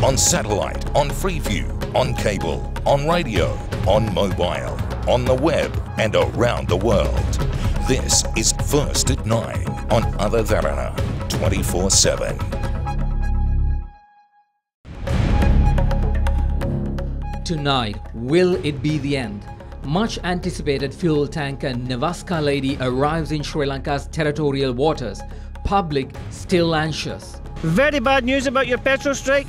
on satellite, on Freeview, on cable, on radio, on mobile, on the web and around the world. This is First at 9 on Other Derana 24/7. Tonight, will it be the end? Much anticipated fuel tanker Nevaska Lady arrives in Sri Lanka's territorial waters. Public still anxious. Very bad news about your petrol strike.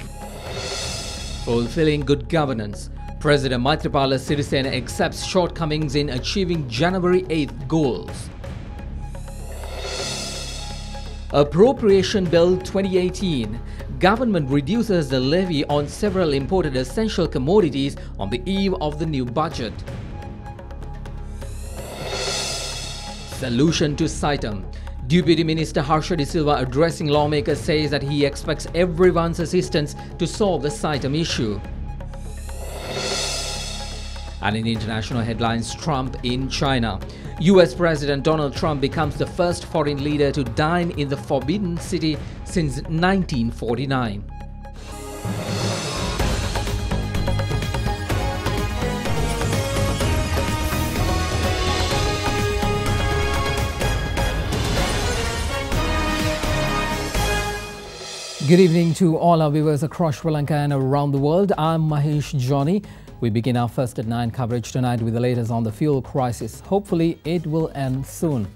Fulfilling good governance. President Maithripala Sirisena accepts shortcomings in achieving January 8th goals. Appropriation Bill 2018. Government reduces the levy on several imported essential commodities on the eve of the new budget. Solution to Saitam. Deputy Minister Harsha De Silva addressing lawmakers says that he expects everyone's assistance to solve the Saitam issue. And in international headlines, Trump in China. US President Donald Trump becomes the first foreign leader to dine in the Forbidden City since 1949. Good evening to all our viewers across Sri Lanka and around the world. I'm Mahesh Johnny. We begin our First at 9 coverage tonight with the latest on the fuel crisis. Hopefully it will end soon.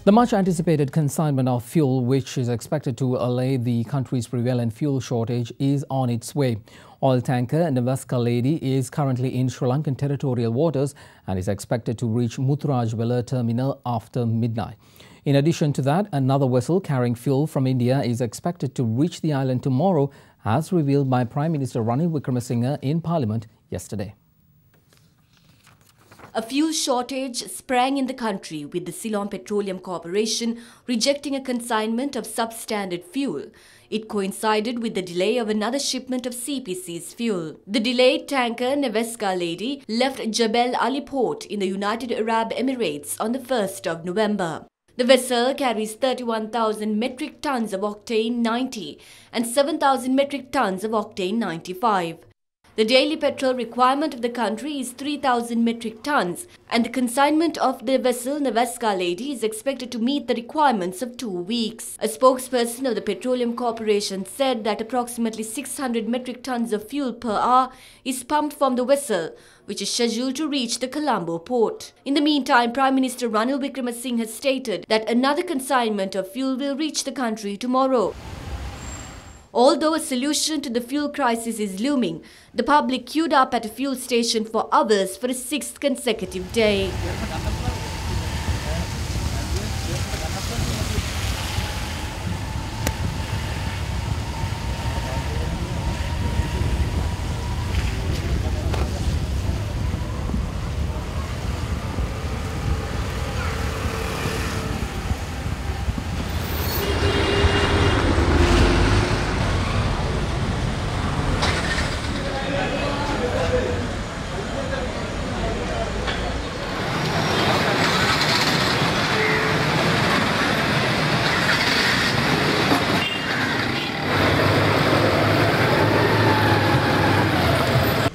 The much anticipated consignment of fuel, which is expected to allay the country's prevalent fuel shortage, is on its way. Oil tanker Nevaska Lady is currently in Sri Lankan territorial waters and is expected to reach Muthurajwala terminal after midnight. In addition to that, another vessel carrying fuel from India is expected to reach the island tomorrow, as revealed by Prime Minister Ranil Wickremesinghe in Parliament yesterday. A fuel shortage sprang in the country, with the Ceylon Petroleum Corporation rejecting a consignment of substandard fuel. It coincided with the delay of another shipment of CPC's fuel. The delayed tanker Nevaska Lady left Jebel Ali port in the United Arab Emirates on the 1st of November. The vessel carries 31,000 metric tons of octane 90 and 7,000 metric tons of octane 95. The daily petrol requirement of the country is 3,000 metric tons, and the consignment of the vessel Nevaska Lady is expected to meet the requirements of 2 weeks. A spokesperson of the Petroleum Corporation said that approximately 600 metric tons of fuel per hour is pumped from the vessel, which is scheduled to reach the Colombo port. In the meantime, Prime Minister Ranil Wickremesinghe has stated that another consignment of fuel will reach the country tomorrow. Although a solution to the fuel crisis is looming, the public queued up at a fuel station for hours for a 6th consecutive day.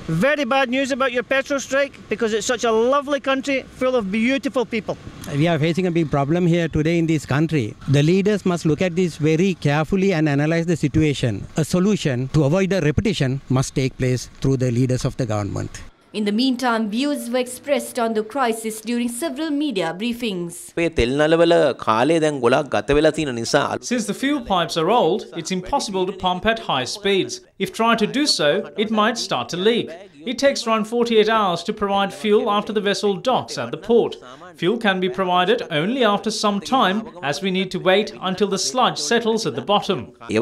Very bad news about your petrol strike, because it's such a lovely country full of beautiful people. We are facing a big problem here today in this country. The leaders must look at this very carefully and analyze the situation. A solution to avoid a repetition must take place through the leaders of the government. In the meantime, views were expressed on the crisis during several media briefings. Since the fuel pipes are old, it's impossible to pump at high speeds. If tried to do so, it might start to leak. It takes around 48 hours to provide fuel after the vessel docks at the port. Fuel can be provided only after some time, as we need to wait until the sludge settles at the bottom. The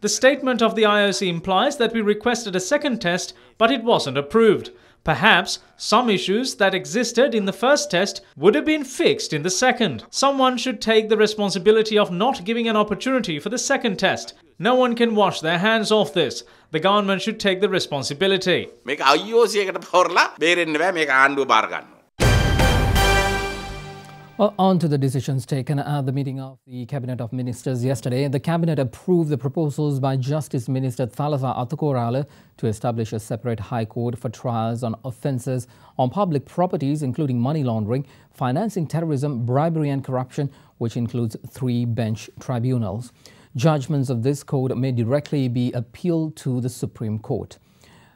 statement of the IOC implies that we requested a second test, but it wasn't approved. Perhaps some issues that existed in the first test would have been fixed in the second. Someone should take the responsibility of not giving an opportunity for the second test. No one can wash their hands off this. The government should take the responsibility. Well, on to the decisions taken at the meeting of the Cabinet of Ministers yesterday. The Cabinet approved the proposals by Justice Minister Thalasa Athukorala to establish a separate High Court for trials on offences on public properties, including money laundering, financing terrorism, bribery and corruption, which includes 3 bench tribunals. Judgments of this court may directly be appealed to the Supreme Court.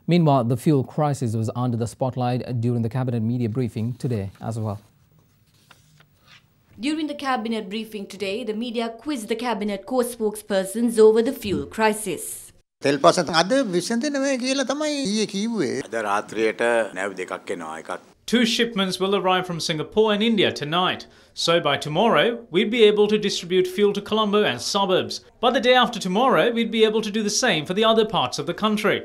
Meanwhile, the fuel crisis was under the spotlight during the Cabinet media briefing today as well. During the cabinet briefing today, the media quizzed the cabinet co-spokespersons over the fuel crisis. Two shipments will arrive from Singapore and India tonight. So by tomorrow, we'd be able to distribute fuel to Colombo and suburbs. But the day after tomorrow, we'd be able to do the same for the other parts of the country.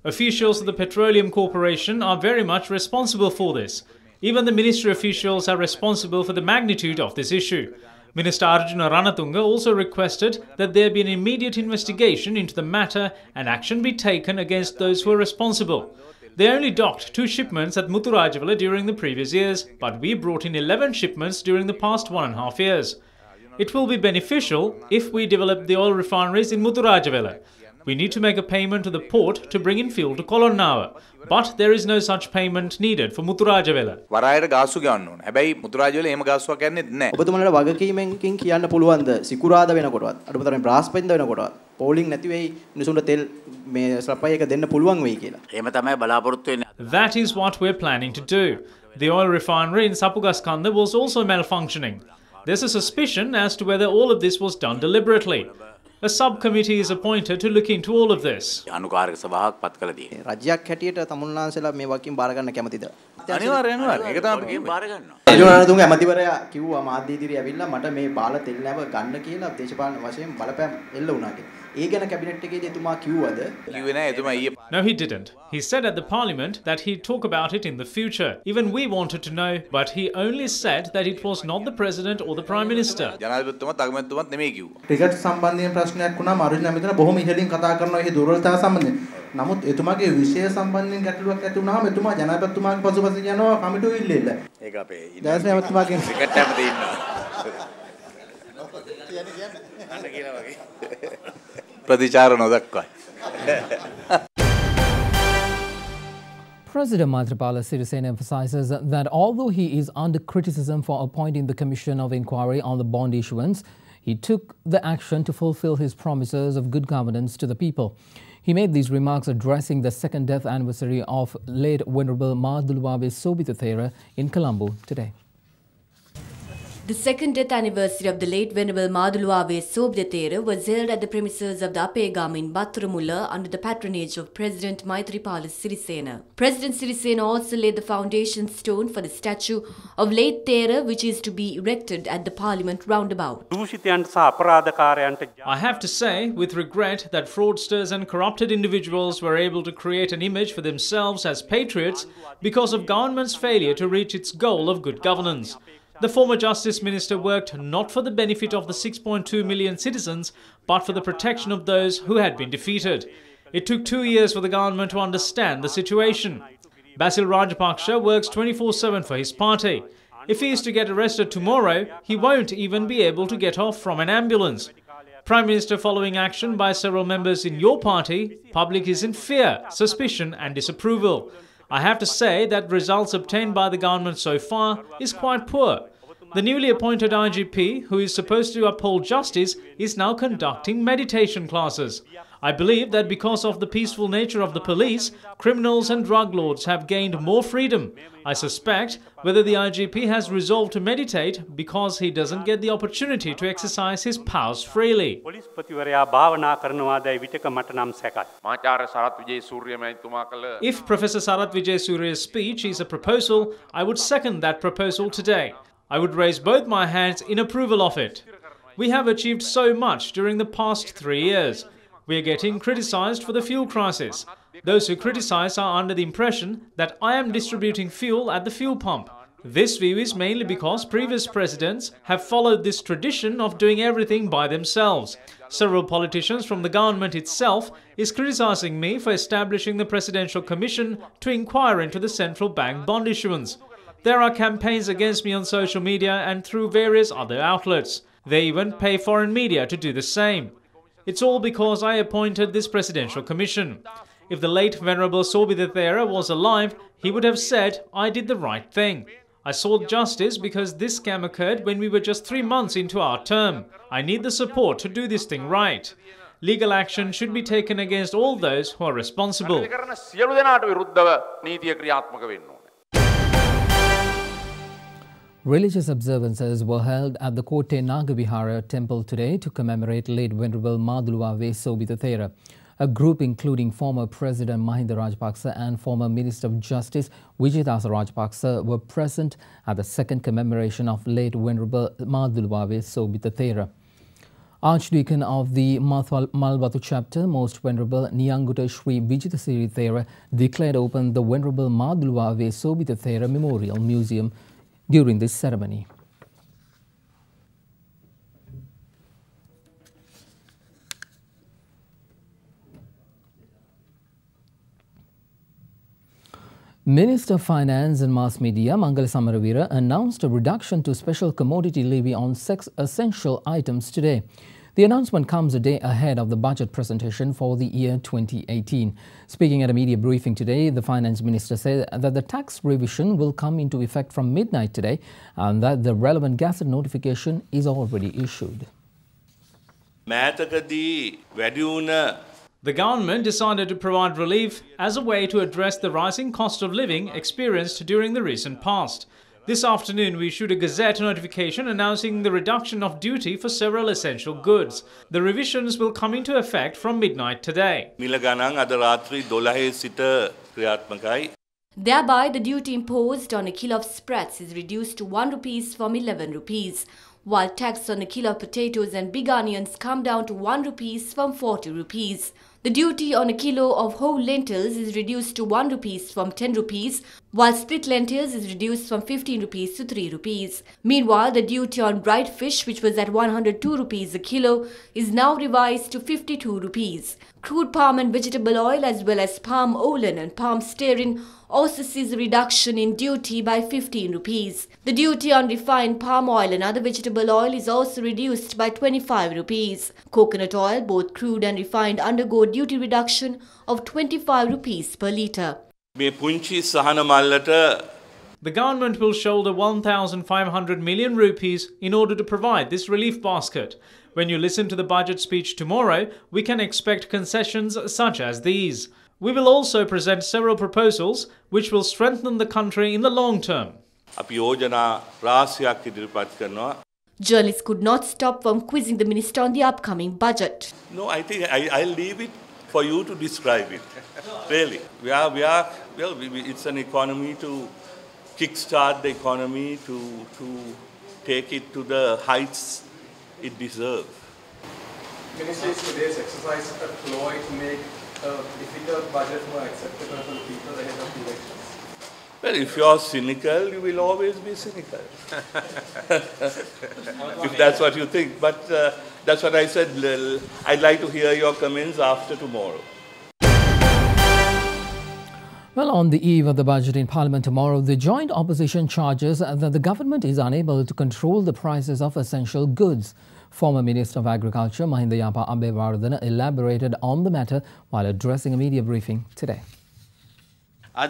Officials of the Petroleum Corporation are very much responsible for this. Even the ministry officials are responsible for the magnitude of this issue. Minister Arjuna Ranatunga also requested that there be an immediate investigation into the matter and action be taken against those who are responsible. They only docked 2 shipments at Muthurajawala during the previous years, but we brought in 11 shipments during the past 1.5 years. It will be beneficial if we develop the oil refineries in Muthurajawala. We need to make a payment to the port to bring in fuel to Kolonnawa. But there is no such payment needed for Muthurajawala. වරායට ගාස්තු ගන්න ඕන. හැබැයි මුතුරාජවල එහෙම ගාස්තුවක් යන්නේත් නැහැ. ඔබතුමාලට වගකීමෙන් කියන්න පුළුවන්ද සිකුරාදා වෙනකොටවත් අඩුතරමින් බ්‍රහස්පතින්දා වෙනකොටවත් පෝලිං නැති වෙයි මිනිසුන්ට තෙල් මේ සප්ලයි එක දෙන්න පුළුවන් වෙයි කියලා. එහෙම තමයි බලාපොරොත්තු වෙන්නේ. That is what we're planning to do. The oil refinery in Sapugaskanda was also malfunctioning. There's a suspicion as to whether all of this was done deliberately. A subcommittee is appointed to look into all of this. අනුකාරක සභාවක් පත් කළ තියෙනවා. රජයක් හැටියට තමුන්නාන්සලා මේ වකින් බාර ගන්න කැමතිද? අනිවාර්යයෙන් ඒක තමයි අපි බාර ගන්නවා. රජුනාතුංග ඇමතිවරයා කිව්වා මාධ්‍ය ඉදිරියේ ඇවිල්ලා මට මේ බාල තෙල් නැව ගන්න කියලා දේශපාලන වශයෙන් බලපෑම් එල්ල වුණා කියලා. ඒ ගැන කැබිනට් එකේදී එතුමා කිව්වද? කිව්වේ නැහැ එතුමා ඊයේ. No, he didn't. He said at the parliament that he'd talk about it in the future. Even we wanted to know, but he only said that it was not the president or the prime minister. ජනාධිපතිතුමත් අගමැතිතුමත් නෙමෙයි කිව්වා. Ticket සම්බන්ධයෙන් ප්‍රශ්නයක් වුණාම අරුණ මෙතන බොහොම ඉහළින් කතා කරනවා මේ දුර්වලතාව සම්බන්ධයෙන්. නමුත් එතුමාගේ විෂය සම්බන්ධයෙන් ගැටලුවක් ඇති වුණාම එතුමා ජනාධිපතිතුමාගේ පසුපසින් යනවා කමිටුව ඉල්ලෙන්න. ඒක අපේ දැන් එතුමාගේ ටිකට් හැම දෙන්නවා. අන්න කියලා වගේ. ප්‍රතිචාර නොදක්වයි. President Maithripala Sirisena emphasizes that although he is under criticism for appointing the Commission of Inquiry on the bond issuance, he took the action to fulfill his promises of good governance to the people. He made these remarks addressing the 2nd death anniversary of late Venerable Madhuluwawe Sobithathera in Colombo today. The 2nd death anniversary of the late Venerable Madhuluwawe Sobithathera was held at the premises of the Apegama in Battaramulla under the patronage of President Maithripala Sirisena. President Sirisena also laid the foundation stone for the statue of late Thera, which is to be erected at the Parliament roundabout. I have to say, with regret, that fraudsters and corrupted individuals were able to create an image for themselves as patriots because of government's failure to reach its goal of good governance. The former Justice Minister worked not for the benefit of the 6.2 million citizens, but for the protection of those who had been defeated. It took 2 years for the government to understand the situation. Basil Rajapaksa works 24/7 for his party. If he is to get arrested tomorrow, he won't even be able to get off from an ambulance. Prime Minister, following action by several members in your party, public is in fear, suspicion and disapproval. I have to say that results obtained by the government so far is quite poor. The newly appointed IGP, who is supposed to uphold justice, is now conducting meditation classes. I believe that because of the peaceful nature of the police, criminals and drug lords have gained more freedom. I suspect whether the IGP has resolved to meditate because he doesn't get the opportunity to exercise his powers freely. If Professor Sarath Vijayasuriya's speech is a proposal, I would second that proposal today. I would raise both my hands in approval of it. We have achieved so much during the past 3 years. We are getting criticized for the fuel crisis. Those who criticize are under the impression that I am distributing fuel at the fuel pump. This view is mainly because previous presidents have followed this tradition of doing everything by themselves. Several politicians from the government itself is criticizing me for establishing the Presidential Commission to inquire into the central bank bond issuance. There are campaigns against me on social media and through various other outlets. They even pay foreign media to do the same. It's all because I appointed this presidential commission. If the late Venerable Sobhita Thera was alive, he would have said I did the right thing. I sought justice because this scam occurred when we were just 3 months into our term. I need the support to do this thing right. Legal action should be taken against all those who are responsible. Religious observances were held at the Kotte Nagavihara temple today to commemorate late Venerable Maduluwave Sobhita Thera. A group including former President Mahinda Rajapaksa and former Minister of Justice Wijayadasa Rajapaksa were present at the second commemoration of late Venerable Maduluwave Sobhita Thera. Archdeacon of the Malbatu chapter, Most Venerable Niyanguta Sri Vijitasiri Thera, declared open the Venerable Maduluwave Sobhita Thera Memorial Museum during this ceremony. Minister of Finance and Mass Media Mangala Samaravira announced a reduction to special commodity levy on essential items today. The announcement comes a day ahead of the budget presentation for the year 2018. Speaking at a media briefing today, the Finance Minister said that the tax revision will come into effect from midnight today and that the relevant gazette notification is already issued. The government decided to provide relief as a way to address the rising cost of living experienced during the recent past. This afternoon, we issued a Gazette notification announcing the reduction of duty for several essential goods. The revisions will come into effect from midnight today. Thereby, the duty imposed on a kilo of spreads is reduced to 1 rupees from 11 rupees, while tax on a kilo of potatoes and big onions come down to 1 rupees from 40 rupees. The duty on a kilo of whole lentils is reduced to 1 rupees from 10 rupees, while split lentils is reduced from 15 rupees to 3 rupees. Meanwhile, the duty on dried fish, which was at 102 rupees a kilo, is now revised to 52 rupees. Crude palm and vegetable oil as well as palm olein and palm stearin also sees a reduction in duty by 15 rupees. The duty on refined palm oil and other vegetable oil is also reduced by 25 rupees. Coconut oil, both crude and refined, undergo duty reduction of 25 rupees per litre. The government will shoulder 1,500 million rupees in order to provide this relief basket. When you listen to the budget speech tomorrow, we can expect concessions such as these. We will also present several proposals which will strengthen the country in the long term. Journalists could not stop from quizzing the minister on the upcoming budget. No, I think I'll leave it for you to describe it. Really. It's an economy to kickstart the economy, to take it to the heights it deserves. Minister, is today's exercise a ploy to make a difficult budget more acceptable for the people ahead of the elections? Well, if you're cynical, you will always be cynical. If that's what you think. But that's what I said. I'd like to hear your comments after tomorrow. Well, on the eve of the budget in Parliament tomorrow, the joint opposition charges that the government is unable to control the prices of essential goods. Former Minister of Agriculture Mahinda Yapa Abeyewardena elaborated on the matter while addressing a media briefing today. I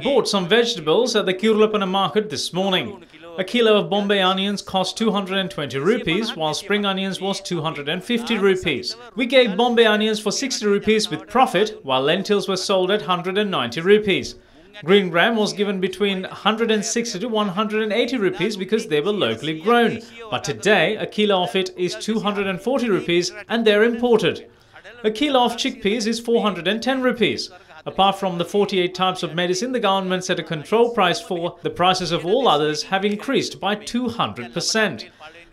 bought some vegetables at the Kirulapana market this morning. A kilo of Bombay onions cost 220 rupees, while spring onions was 250 rupees. We gave Bombay onions for 60 rupees with profit, while lentils were sold at 190 rupees. Green gram was given between 160 to 180 rupees because they were locally grown. But today, a kilo of it is 240 rupees and they're imported. A kilo of chickpeas is 410 rupees. Apart from the 48 types of medicine the government set a control price for, the prices of all others have increased by 200%.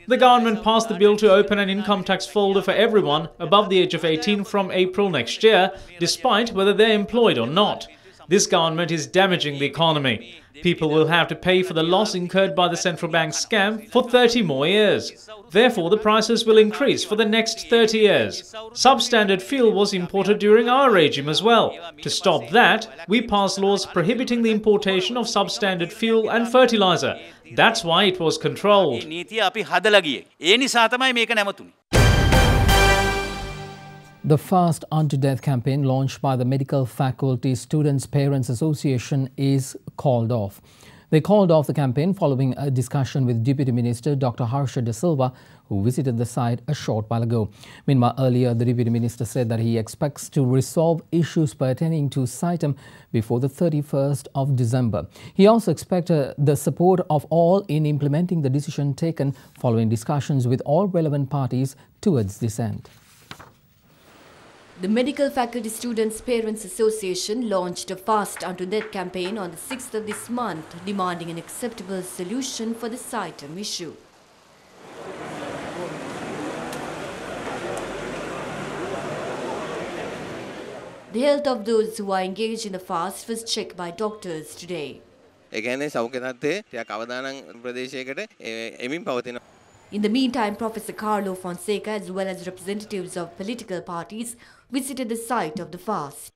The government passed the bill to open an income tax folder for everyone above the age of 18 from April next year, despite whether they're employed or not. This government is damaging the economy. People will have to pay for the loss incurred by the central bank scam for 30 more years. Therefore, the prices will increase for the next 30 years. Substandard fuel was imported during our regime as well. To stop that, we passed laws prohibiting the importation of substandard fuel and fertilizer. That's why it was controlled. The Fast Unto Death campaign launched by the Medical Faculty Students Parents Association is called off. They called off the campaign following a discussion with Deputy Minister Dr. Harsha De Silva, who visited the site a short while ago. Meanwhile, earlier the Deputy Minister said that he expects to resolve issues pertaining to CITEM before the 31st of December. He also expected the support of all in implementing the decision taken following discussions with all relevant parties towards this end. The Medical Faculty Students Parents Association launched a Fast Unto Death campaign on the 6th of this month, demanding an acceptable solution for the CITEM issue. The health of those who are engaged in the fast was checked by doctors today. In the meantime, Professor Carlo Fonseca, as well as representatives of political parties, visited the site of the fast.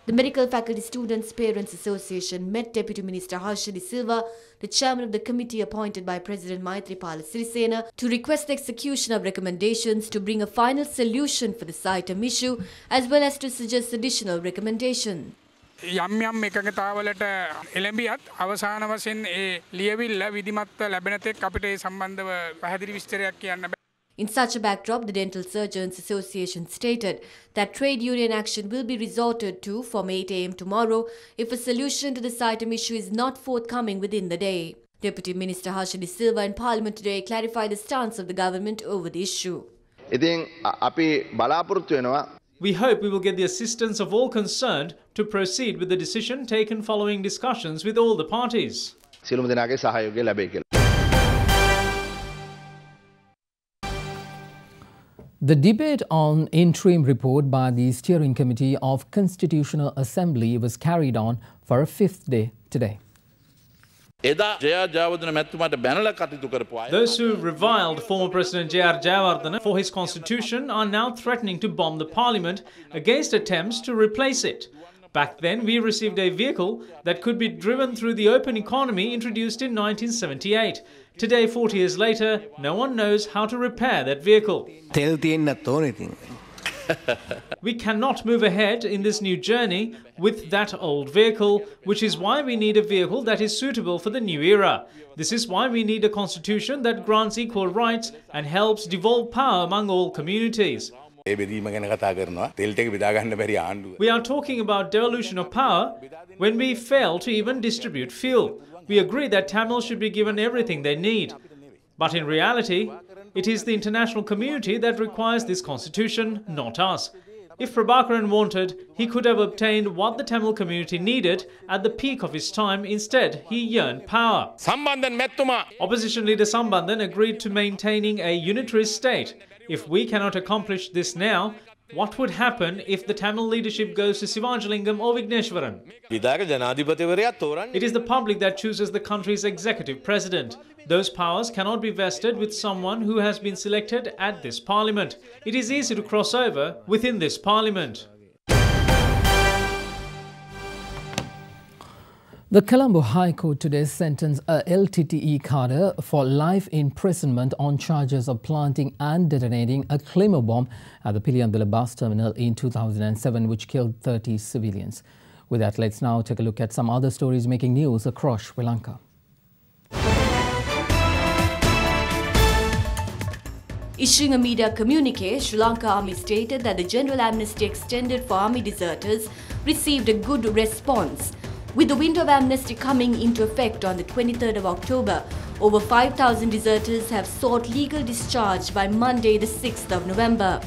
The Medical Faculty Students Parents Association met Deputy Minister Harsha De Silva, the chairman of the committee appointed by President Maithripala Sirisena, to request the execution of recommendations to bring a final solution for the CITEM issue, as well as to suggest additional recommendations. යම් එකඟතාවලට එළඹියත් අවසාන වශයෙන් ඒ ලියවිල්ල විධිමත්ව ලැබෙන තෙක් අපිට ඒ සම්බන්ධව පැහැදිලි විස්තරයක් කියන්න බෑ. In such a backdrop, the Dental Surgeons Association stated that trade union action will be resorted to from 8 a.m. tomorrow if a solution to the CITEM issue is not forthcoming within the day. Deputy Minister Harsha De Silva in Parliament today clarified the stance of the government over the issue. We hope we will get the assistance of all concerned to proceed with the decision taken following discussions with all the parties. The debate on interim report by the Steering Committee of Constitutional Assembly was carried on for a fifth day today. Those who reviled former President J.R. Jayawardena for his constitution are now threatening to bomb the parliament against attempts to replace it. Back then, we received a vehicle that could be driven through the open economy introduced in 1978. Today, 40 years later, no one knows how to repair that vehicle. We cannot move ahead in this new journey with that old vehicle, which is why we need a vehicle that is suitable for the new era. This is why we need a constitution that grants equal rights and helps devolve power among all communities. We are talking about devolution of power when we fail to even distribute fuel. We agree that Tamils should be given everything they need. But in reality, it is the international community that requires this constitution, not us. If Prabhakaran wanted, he could have obtained what the Tamil community needed at the peak of his time. Instead, he yearned power. Opposition leader Sambandhan agreed to maintaining a unitary state. If we cannot accomplish this now, what would happen if the Tamil leadership goes to Sivajalingam or Vigneshwaran? It is the public that chooses the country's executive president. Those powers cannot be vested with someone who has been selected at this parliament. It is easy to cross over within this parliament. The Colombo High Court today sentenced a LTTE cadre for life imprisonment on charges of planting and detonating a claymore bomb at the Piliyandala bus terminal in 2007, which killed 30 civilians. With that, let's now take a look at some other stories making news across Sri Lanka. Issuing a media communique, Sri Lanka Army stated that the general amnesty extended for army deserters received a good response. With the window of amnesty coming into effect on the 23rd of October, over 5,000 deserters have sought legal discharge by Monday, the 6th of November.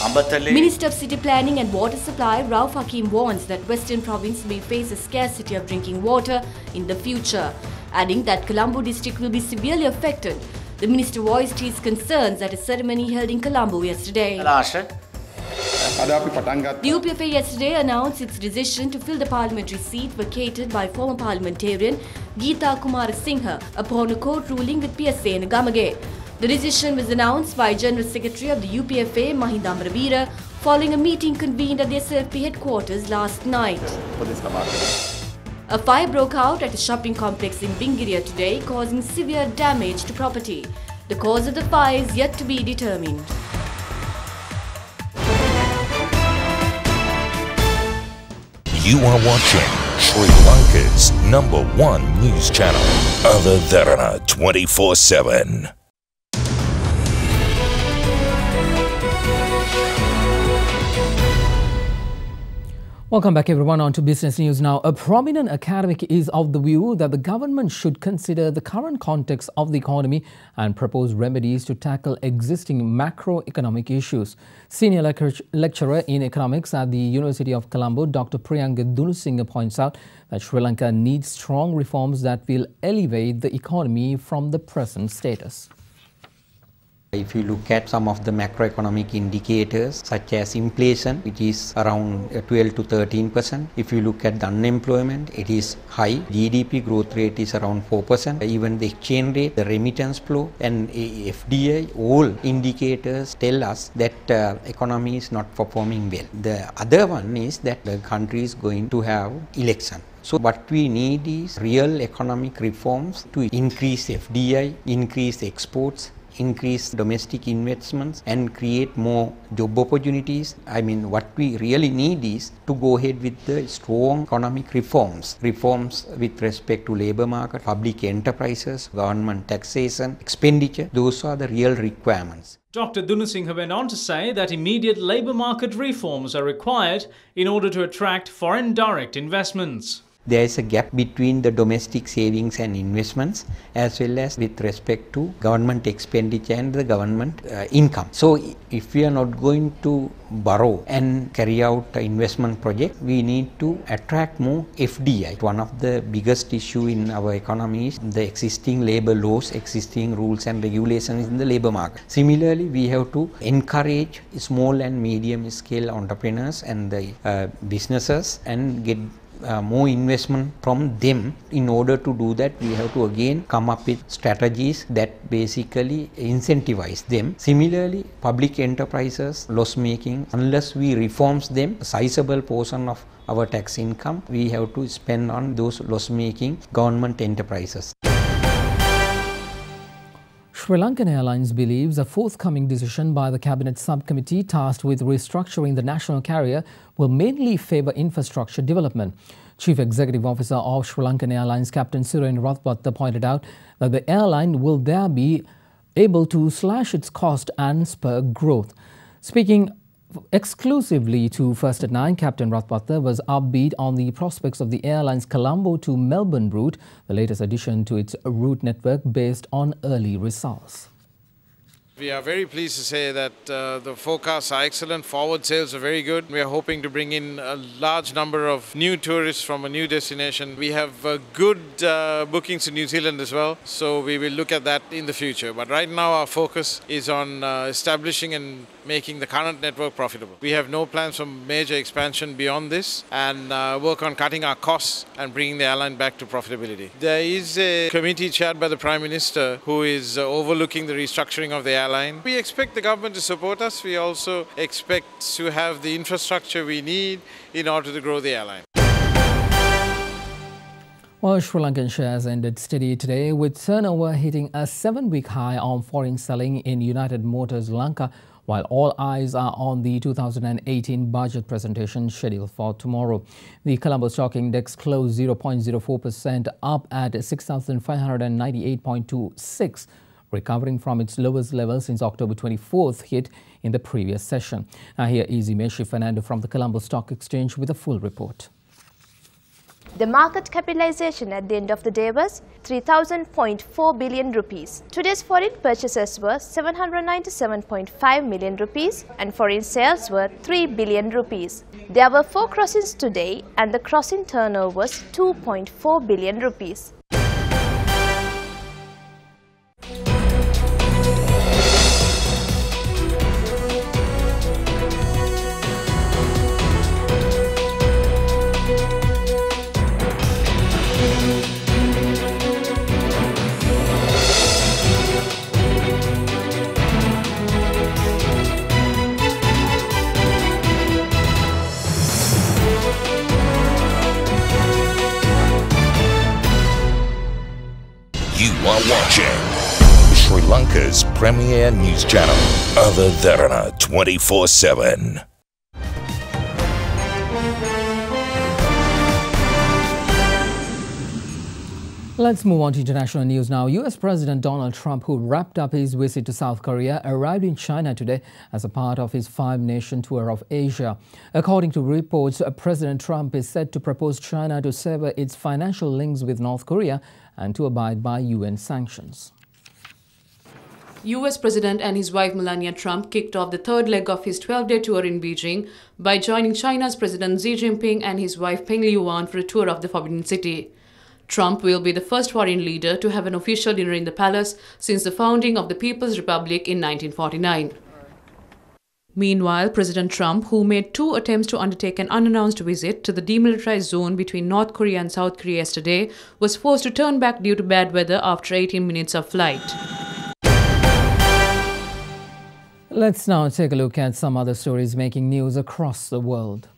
Minister of City Planning and Water Supply Rauf Hakim warns that Western Province may face a scarcity of drinking water in the future, adding that Colombo district will be severely affected. The minister voiced his concerns at a ceremony held in Colombo yesterday. The UPFA yesterday announced its decision to fill the parliamentary seat vacated by former parliamentarian Geeta Kumarasinghe upon a court ruling with PSA in Gamage. The decision was announced by General Secretary of the UPFA Mahinda Amravira following a meeting convened at the SLP headquarters last night. A fire broke out at a shopping complex in Bingiria today, causing severe damage to property. The cause of the fire is yet to be determined. You are watching Sri Lanka's #1 news channel, Other Derana 24/7. Welcome back everyone on to Business News Now. A prominent academic is of the view that the government should consider the current context of the economy and propose remedies to tackle existing macroeconomic issues. Senior lecturer in economics at the University of Colombo, Dr. Priyanka Dunusinghe points out that Sri Lanka needs strong reforms that will elevate the economy from the present status. If you look at some of the macroeconomic indicators such as inflation, which is around 12 to 13%. If you look at the unemployment, it is high. GDP growth rate is around 4%. Even the exchange rate, the remittance flow and FDI, all indicators tell us that economy is not performing well. The other one is that the country is going to have election. So what we need is real economic reforms to increase FDI, increase exports, increase domestic investments and create more job opportunities. I mean, what we really need is to go ahead with the strong economic reforms. Reforms with respect to labour market, public enterprises, government taxation, expenditure. Those are the real requirements. Dr. Dunusinghe went on to say that immediate labour market reforms are required in order to attract foreign direct investments. There is a gap between the domestic savings and investments as well as with respect to government expenditure and the government income. So if we are not going to borrow and carry out an investment project, we need to attract more FDI. One of the biggest issue in our economy is the existing labour laws, existing rules and regulations in the labour market. Similarly, we have to encourage small and medium scale entrepreneurs and the businesses and get more investment from them. In order to do that, we have to again come up with strategies that basically incentivize them. Similarly, public enterprises, loss making, unless we reforms them, a sizable portion of our tax income we have to spend on those loss making government enterprises. Sri Lankan Airlines believes a forthcoming decision by the Cabinet Subcommittee tasked with restructuring the national carrier will mainly favour infrastructure development. Chief Executive Officer of Sri Lankan Airlines, Captain Suren Rathwatta, pointed out that the airline will there be able to slash its cost and spur growth. Speaking exclusively to First at 9, Captain Rathwatta was upbeat on the prospects of the airline's Colombo to Melbourne route, the latest addition to its route network based on early results. We are very pleased to say that the forecasts are excellent, forward sales are very good. We are hoping to bring in a large number of new tourists from a new destination. We have good bookings in New Zealand as well, so we will look at that in the future. But right now our focus is on establishing and making the current network profitable. We have no plans for major expansion beyond this and work on cutting our costs and bringing the airline back to profitability. There is a committee chaired by the Prime Minister who is overlooking the restructuring of the airline. We expect the government to support us. We also expect to have the infrastructure we need in order to grow the airline. Well, Sri Lankan shares ended steady today with turnover hitting a 7-week high on foreign selling in United Motors Lanka, while all eyes are on the 2018 budget presentation scheduled for tomorrow. The Colombo Stock Index closed 0.04% up at 6,598.26, recovering from its lowest level since October 24th hit in the previous session. Now here is Imeshi Fernando from the Colombo Stock Exchange with a full report. The market capitalization at the end of the day was 3,000.4 billion rupees. Today's foreign purchases were 797.5 million rupees and foreign sales were 3 billion rupees. There were 4 crossings today and the crossing turnover was 2.4 billion rupees. You are watching Sri Lanka's premier news channel, Derana 24/7. Let's move on to international news now. US President Donald Trump, who wrapped up his visit to South Korea, arrived in China today as a part of his 5-nation tour of Asia. According to reports, President Trump is set to propose China to sever its financial links with North Korea and to abide by UN sanctions. US President and his wife Melania Trump kicked off the third leg of his 12-day tour in Beijing by joining China's President Xi Jinping and his wife Peng Liyuan for a tour of the Forbidden City. Trump will be the first foreign leader to have an official dinner in the palace since the founding of the People's Republic in 1949. Meanwhile, President Trump, who made 2 attempts to undertake an unannounced visit to the demilitarized zone between North Korea and South Korea yesterday, was forced to turn back due to bad weather after 18 minutes of flight. Let's now take a look at some other stories making news across the world.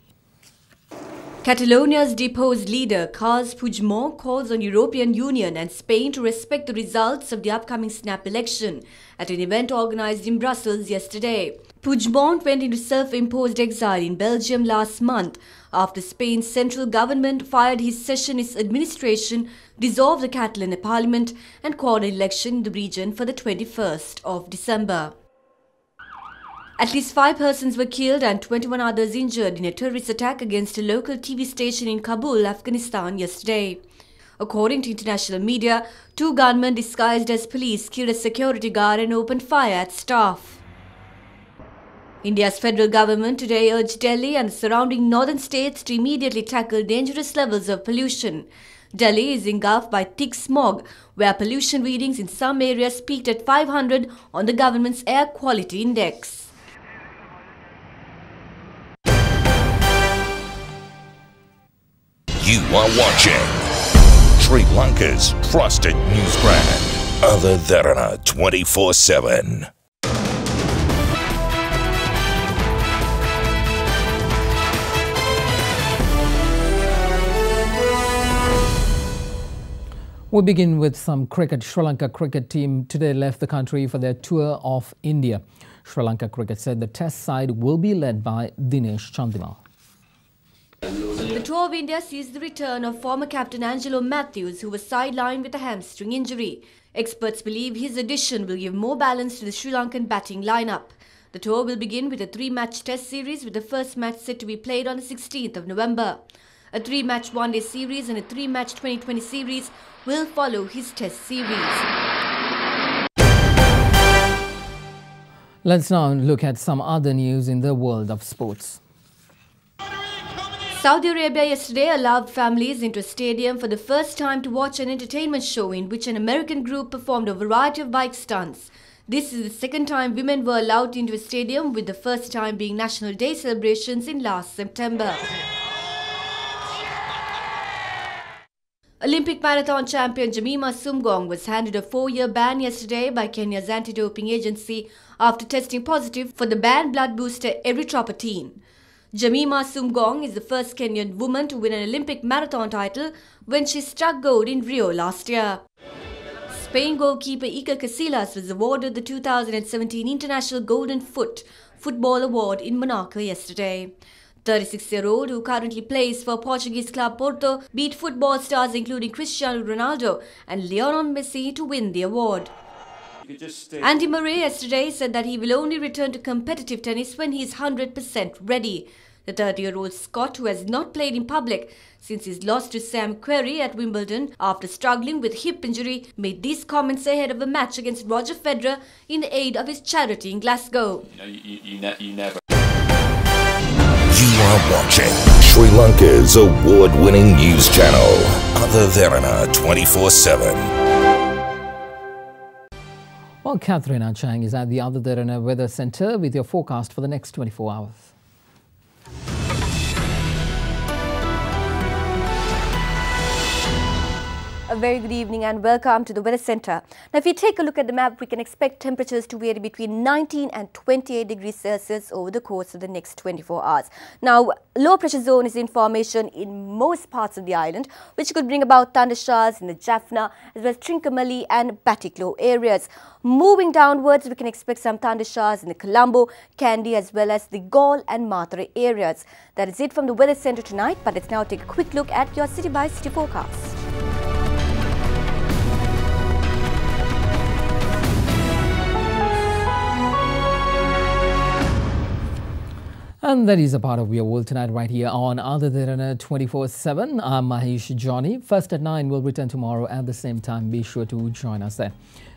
Catalonia's deposed leader, Carles Puigdemont, calls on European Union and Spain to respect the results of the upcoming snap election at an event organized in Brussels yesterday. Puigdemont went into self-imposed exile in Belgium last month after Spain's central government fired his sessionist administration, dissolved the Catalan parliament and called an election in the region for the 21st of December. At least 5 persons were killed and 21 others injured in a terrorist attack against a local TV station in Kabul, Afghanistan yesterday. According to international media, 2 gunmen disguised as police killed a security guard and opened fire at staff. India's federal government today urged Delhi and the surrounding northern states to immediately tackle dangerous levels of pollution. Delhi is engulfed by thick smog, where pollution readings in some areas peaked at 500 on the government's air quality index. You are watching Sri Lanka's trusted news brand, Derana 24/7. We begin with some cricket. Sri Lanka cricket team today left the country for their tour of India. Sri Lanka cricket said the test side will be led by Dinesh Chandimal. The tour of India sees the return of former captain Angelo Matthews, who was sidelined with a hamstring injury. Experts believe his addition will give more balance to the Sri Lankan batting lineup. The tour will begin with a 3-match test series, with the first match set to be played on the 16th of November. A 3-match one-day series and a 3-match 2020 series will follow his test series. Let's now look at some other news in the world of sports. Saudi Arabia yesterday allowed families into a stadium for the first time to watch an entertainment show in which an American group performed a variety of bike stunts. This is the second time women were allowed into a stadium, with the first time being National Day celebrations in last September. Olympic marathon champion Jemima Sumgong was handed a 4-year ban yesterday by Kenya's anti-doping agency after testing positive for the banned blood booster erythropoietin. Jemima Sumgong is the first Kenyan woman to win an Olympic marathon title when she struck gold in Rio last year. Spain goalkeeper Iker Casillas was awarded the 2017 International Golden Foot Football Award in Monaco yesterday. 36-year-old, who currently plays for Portuguese club Porto, beat football stars including Cristiano Ronaldo and Lionel Messi to win the award. Andy Murray yesterday said that he will only return to competitive tennis when he is 100% ready. The 30-year-old Scot, who has not played in public since his loss to Sam Querrey at Wimbledon after struggling with hip injury, made these comments ahead of a match against Roger Federer in aid of his charity in Glasgow. You never. You are watching Sri Lanka's award-winning news channel, Other Derana 24/7. Well, Katharina Chang is at the Other Derana Weather Centre with your forecast for the next 24 hours. A very good evening and welcome to the Weather Centre. Now, if we take a look at the map, we can expect temperatures to vary between 19 and 28 degrees Celsius over the course of the next 24 hours. Now, low pressure zone is in formation in most parts of the island, which could bring about thunder showers in the Jaffna as well as Trincomalee and Batticaloa areas. Moving downwards, we can expect some thunder showers in the Colombo, Kandy as well as the Galle and Mathare areas. That is it from the Weather Centre tonight, but let's now take a quick look at your city by city forecast. And that is a part of your world tonight right here on Other Derana 24/7. I'm Mahesh Johnny. First at 9, we'll return tomorrow at the same time. Be sure to join us then.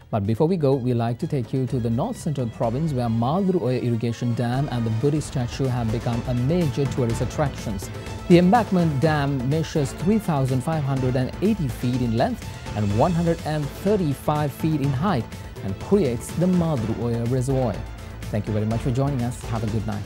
But before we go, we'd like to take you to the North Central Province where Madru Oya Irrigation Dam and the Buddhist statue have become a major tourist attractions. The embankment dam measures 3,580 feet in length and 135 feet in height and creates the Madru Oya Reservoir. Thank you very much for joining us. Have a good night.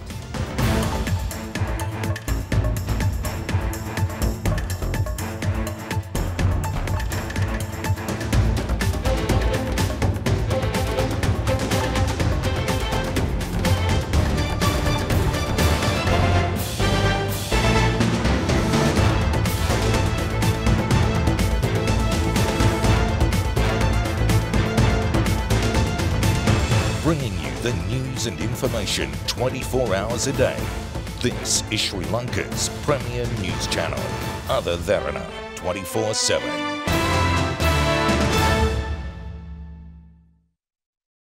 Bringing you the news and information 24 hours a day. This is Sri Lanka's premier news channel, Other Derana 24/7.